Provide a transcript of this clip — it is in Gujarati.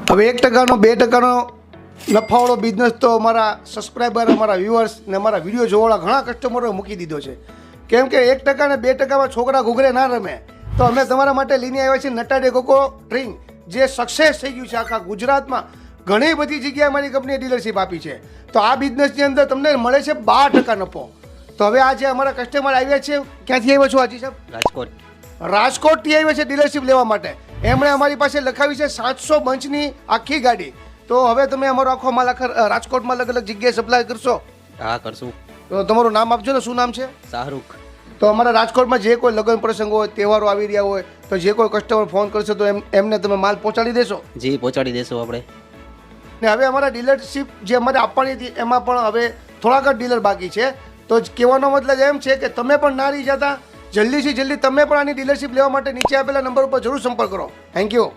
હવે 1%નો 2%નો નફાવાળો બિઝનેસ તો અમારા સબસ્ક્રાઈબર, અમારા વ્યુઅર્સ ને અમારા વિડીયો જોવાવાળા ઘણા કસ્ટમરોએ મૂકી દીધો છે. કેમ કે 1% ને 2%માં છોકરા ઘૂઘરે ના રમે. તો અમે તમારા માટે લઈને આવ્યા છીએ નટાડે કોકો ડ્રિંક, જે સક્સેસ થઈ ગયું છે આખા ગુજરાતમાં. ઘણી બધી જગ્યાએ અમારી કંપનીએ ડીલરશીપ આપી છે. તો આ બિઝનેસની અંદર તમને મળે છે 12% નફો. તો હવે આજે અમારા કસ્ટમર આવ્યા છે, ક્યાંથી આવ્યો છો હાજી સાહેબ? રાજકોટ. રાજકોટથી આવ્યા છે ડીલરશીપ લેવા માટે. એમણે અમારી પાસે લખાવી છે 700 બંચની આખી ગાડી. તો હવે તમે અમારો આખો માલ આખા રાજકોટમાં અલગ અલગ જગ્યાએ સપ્લાય કરશો? હા, કરશું. તો તમારું નામ આપજો ને, શું નામ છે? શાહરૂખ. તો અમારા રાજકોટમાં જે કોઈ લગ્ન પ્રસંગ હોય, તહેવારો આવી રહ્યા હોય, તો જે કોઈ કસ્ટમર ફોન કરશે તો એમને તમે માલ પહોંચાડી દેશો? જી, પહોંચાડી દેશું આપણે. ને હવે અમારા ડીલરશીપ જે અમારે આપવાની હતી એમાં પણ હવે થોડાક જ ડીલર બાકી છે. તો કહેવાનો મતલબ એમ છે કે તમે પણ ના રહી જતા, જલ્દીથી જલ્દી તમે પણ આની ડીલરશીપ લેવા માટે નીચે આપેલા નંબર ઉપર જરૂર સંપર્ક કરો. Thank you.